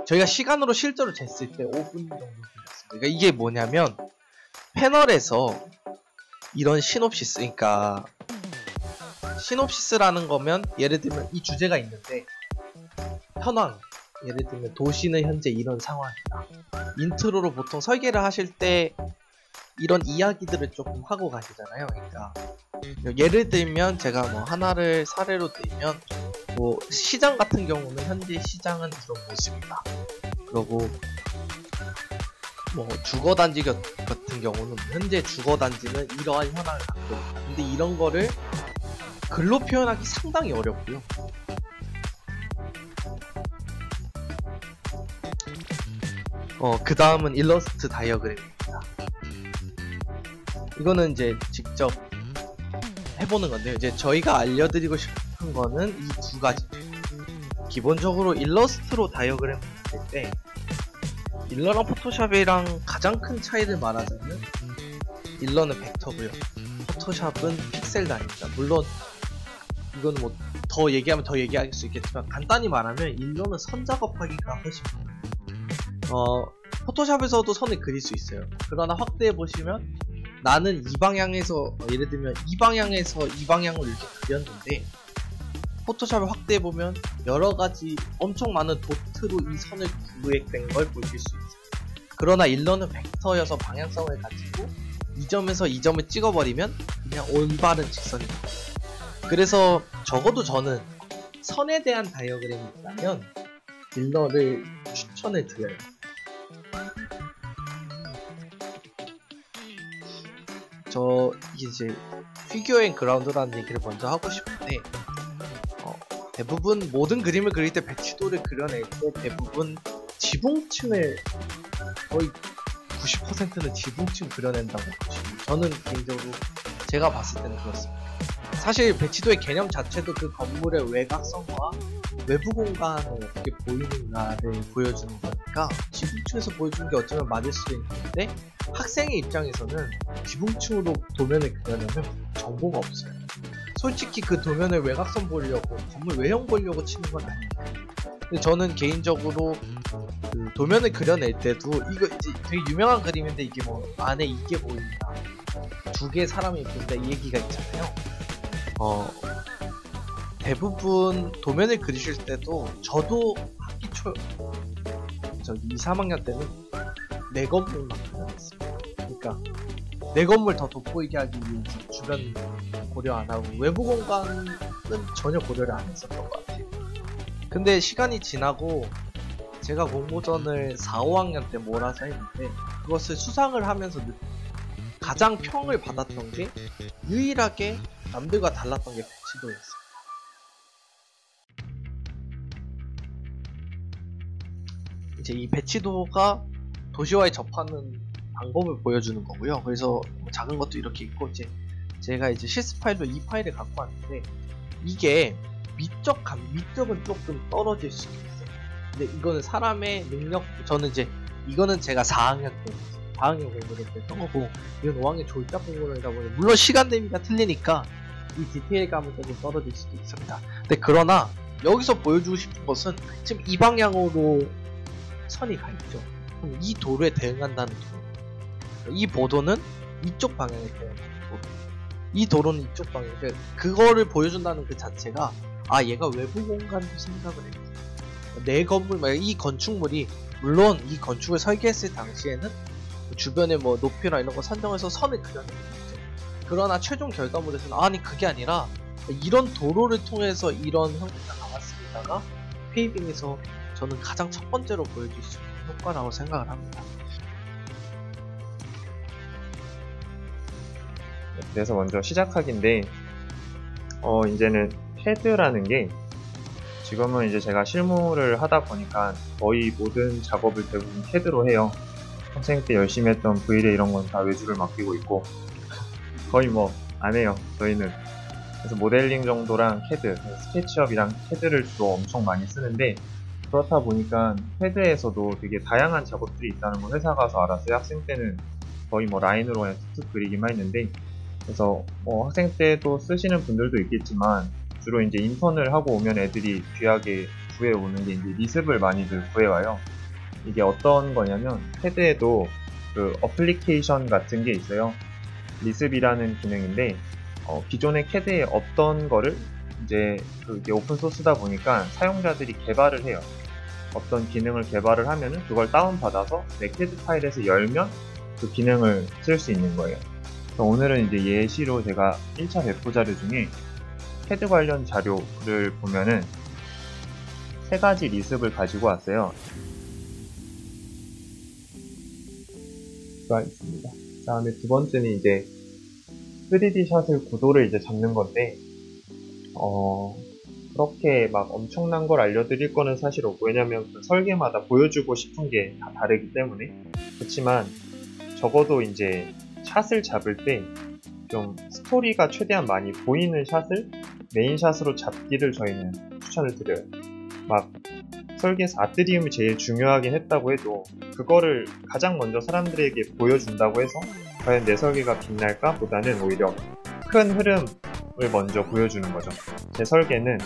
저희가 시간으로 실제로 쟀을 때 5분 정도 걸렸습니다. 그러니까 이게 뭐냐면 패널에서 이런 시놉시스, 그러니까 시놉시스라는 거면 예를 들면 이 주제가 있는데 현황, 예를 들면 도시는 현재 이런 상황이다. 인트로로 보통 설계를 하실 때 이런 이야기들을 조금 하고 가시잖아요. 그러니까 예를 들면 제가 뭐 하나를 사례로 들면 뭐 시장 같은 경우는 현재 시장은 이런 모습이다. 그리고 뭐 주거단지 같은 경우는 현재 주거단지는 이러한 현황을 갖고 있다. 근데 이런 거를 글로 표현하기 상당히 어렵고요. 그 다음은 일러스트 다이어그램입니다. 이거는 이제 직접 해보는 건데요. 이제 저희가 알려드리고 싶은 거는 이 두 가지. 기본적으로 일러스트로 다이어그램을 만들 때 일러랑 포토샵이랑 가장 큰 차이를 말하자면 일러는 벡터고요. 포토샵은 픽셀 단위입니다. 물론 이건 뭐 더 얘기하면 더 얘기할 수 있겠지만 간단히 말하면 일러는 선 작업하기가 훨씬 편해요. 포토샵에서도 선을 그릴 수 있어요. 그러나 확대해 보시면 나는 이 방향에서 예를 들면 이 방향에서 이 방향을 이렇게 그렸는데 포토샵을 확대해 보면 여러 가지 엄청 많은 도트로 이 선을 구획된 걸 보실 수 있어요. 그러나 일러는 벡터여서 방향성을 가지고 이 점에서 이 점을 찍어버리면 그냥 올바른 직선입니다. 그래서 적어도 저는 선에 대한 다이어그램이 있다면 일러를 추천을 드려요. 저 이제 피규어 앤 그라운드라는 얘기를 먼저 하고 싶은데 대부분 모든 그림을 그릴 때 배치도를 그려낼 때 대부분 지붕층을 거의 90%는 지붕층 그려낸다고 보시면 저는 개인적으로 제가 봤을 때는 그렇습니다. 사실 배치도의 개념 자체도 그 건물의 외곽선과 외부 공간을 어떻게 보이는가를 보여주는 거니까 지붕층에서 보여주는 게 어쩌면 맞을 수도 있는데 학생의 입장에서는 지붕층으로 도면을 그려내면 정보가 없어요. 솔직히 그 도면을 외곽선 보려고 건물 외형 보려고 치는 건 아니에요. 근데 저는 개인적으로 그 도면을 그려낼 때도 이거 이제 되게 유명한 그림인데 이게 뭐 안에 이게 보인다, 두 개의 사람이 보인다 이 얘기가 있잖아요. 대부분 도면을 그리실 때도 저도 학기 초 저기 2, 3학년 때는 내 건물만 그려냈습니다. 그러니까 내 건물 더 돋보이게 하기 위해서 주변 고려 안 하고 외부 공간은 전혀 고려를 안 했었던 것 같아요. 근데 시간이 지나고 제가 공모전을 4, 5학년 때 몰아서 했는데 그것을 수상을 하면서 가장 평을 받았던 게 유일하게 남들과 달랐던 게 배치도였어요. 이제 이 배치도가 도시와의 접하는 방법을 보여주는 거고요. 그래서 뭐 작은 것도 이렇게 있고 이제 제가 이제 실습 파일로 이 파일을 갖고 왔는데 이게 미적은 조금 떨어질 수 있어요. 근데 이거는 사람의 능력, 저는 이제 이거는 제가 4학년 공부를 했던 거고 이건 5학년 졸작 공부를 하다 보니 물론 시간 대비가 틀리니까 이 디테일감은 조금 떨어질 수도 있습니다. 근데 그러나 여기서 보여주고 싶은 것은 지금 이 방향으로 선이 가 있죠. 그럼 이 도로에 대응한다는 도로, 이 보도는 이쪽 방향에 대응하는 도로, 이 도로는 이쪽 방향. 그거를 보여준다는 그 자체가 얘가 외부 공간도 생각을 했구나. 내 건물, 이 건축물이 물론 이 건축을 설계했을 당시에는 주변에 뭐 높이나 이런 거 산정해서 선을 그려내는 거죠. 그러나 최종 결과물에서는 아니 그게 아니라 이런 도로를 통해서 이런 형태가 나왔습니다가 페이빙에서 저는 가장 첫 번째로 보여줄 수 있는 효과라고 생각을 합니다. 그래서 먼저 시작하기인데 이제는 CAD라는 게 지금은 이제 제가 실무를 하다 보니까 거의 모든 작업을 대부분 CAD로 해요. 학생 때 열심히 했던 V-ray 이런 건 다 외주를 맡기고 있고 거의 뭐 안 해요 저희는. 그래서 모델링 정도랑 CAD, 스케치업이랑 CAD를 주로 엄청 많이 쓰는데 그렇다 보니까 CAD에서도 되게 다양한 작업들이 있다는 걸 회사 가서 알았어요. 학생 때는 거의 뭐 라인으로 그냥 툭툭 그리기만 했는데 그래서 학생 때도 쓰시는 분들도 있겠지만 주로 이제 인턴을 하고 오면 애들이 귀하게 구해오는 게 이제 리습을 많이들 구해와요. 이게 어떤 거냐면 패드에도 그 어플리케이션 같은 게 있어요. 리습이라는 기능인데 기존의 캐드에 없던 거를 이제 그게 오픈소스다 보니까 사용자들이 개발을 해요. 어떤 기능을 개발을 하면은 그걸 다운받아서 내 캐드 파일에서 열면 그 기능을 쓸 수 있는 거예요. 오늘은 이제 예시로 제가 1차 배포 자료 중에 캐드 관련 자료를 보면은 3가지 리습을 가지고 왔어요. 가 있습니다. 그 다음에 두 번째는 이제 3D 샷을 구도를 이제 잡는 건데 그렇게 막 엄청난 걸 알려드릴 거는 사실 없고, 왜냐면 그 설계마다 보여주고 싶은 게 다 다르기 때문에. 그렇지만 적어도 이제 샷을 잡을 때 좀 스토리가 최대한 많이 보이는 샷을 메인 샷으로 잡기를 저희는 추천을 드려요. 막 설계에서 아트리움이 제일 중요하긴 했다고 해도 그거를 가장 먼저 사람들에게 보여준다고 해서 과연 내 설계가 빛날까 보다는 오히려 큰 흐름을 먼저 보여주는 거죠. 제 설계는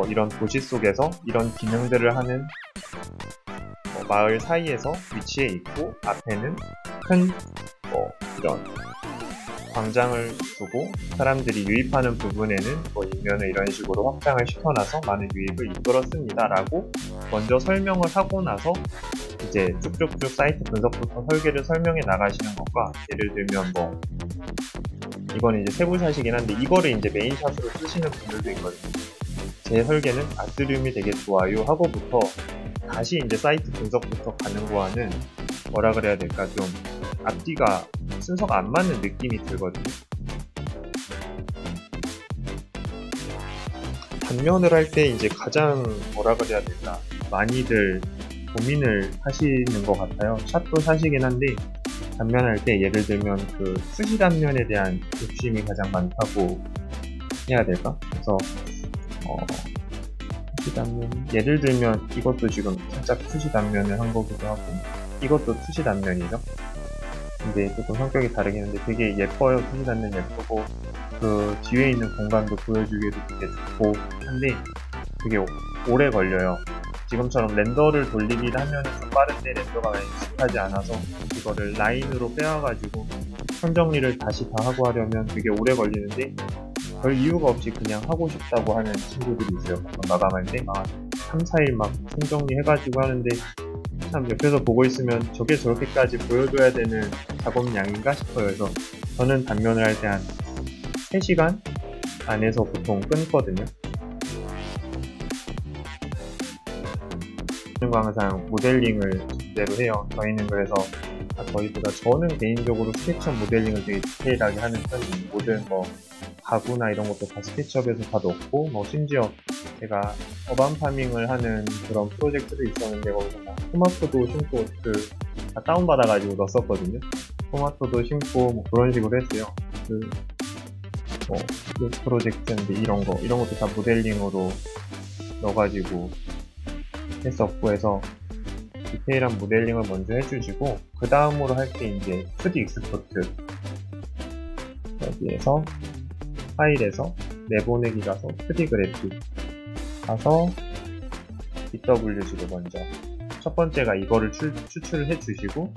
이런 도시 속에서 이런 기능들을 하는 마을 사이에서 위치해 있고, 앞에는 큰 이런 광장을 두고 사람들이 유입하는 부분에는 인면을 이런 식으로 확장을 시켜놔서 많은 유입을 이끌었습니다 라고 먼저 설명을 하고 나서 이제 쭉쭉쭉 사이트 분석부터 설계를 설명해 나가시는 것과, 예를 들면 이거는 이제 세부샷이긴 한데 이거를 이제 메인샷으로 쓰시는 분들도 있거든요. 제 설계는 아트리움이 되게 좋아요 하고부터 다시 이제 사이트 분석부터 가는 거와는 뭐라 그래야 될까, 좀 앞뒤가 순서가 안 맞는 느낌이 들거든요. 단면을 할 때 이제 가장 뭐라 그래야 될까, 많이들 고민을 하시는 것 같아요. 샷도 샷이긴 한데 단면할 때 예를 들면 그 투시 단면에 대한 욕심이 가장 많다고 해야 될까? 그래서 투시 단면, 예를 들면 이것도 지금 살짝 투시 단면을 한 거기도 하고 이것도 투시 단면이죠. 근데 조금 성격이 다르긴 한데 되게 예뻐요. 투시 단면 예쁘고 그 뒤에 있는 공간도 보여주기에도 되게 좋고 한데 되게 오래 걸려요. 지금처럼 렌더를 돌리기를 하면 좀 빠른데 렌더가 많이 익숙하지 않아서 이거를 라인으로 빼와가지고 선정리를 다시 다 하고 하려면 되게 오래 걸리는데 별 이유가 없이 그냥 하고 싶다고 하는 친구들이 있어요. 마감할 때 3, 4일 막 선정리 해가지고 하는데 참 옆에서 보고 있으면 저게 저렇게까지 보여줘야 되는 작업량인가 싶어요. 그래서 저는 단면을 할 때 한 3시간 안에서 보통 끊거든요. 항상 모델링을 제대로 해요. 저희는 그래서 저는 개인적으로 스케치업 모델링을 되게 디테일하게 하는 편이에요. 모든 가구나 이런 것도 다 스케치업에서 다 넣고, 심지어 제가 어반 파밍을 하는 그런 프로젝트도 있었는데 거기서 토마토도 심고 다 다운받아가지고 넣었었거든요. 토마토도 심고 그런 식으로 했어요. 그 프로젝트인데 이런 것도 다 모델링으로 넣어가지고 했었고 해서 디테일한 모델링을 먼저 해주시고, 그 다음으로 할 때 이제 2D 익스포트, 여기에서 파일에서 내보내기 가서 2D 그래픽 가서 BWG로 먼저 첫 번째가 이거를 추출을 해주시고,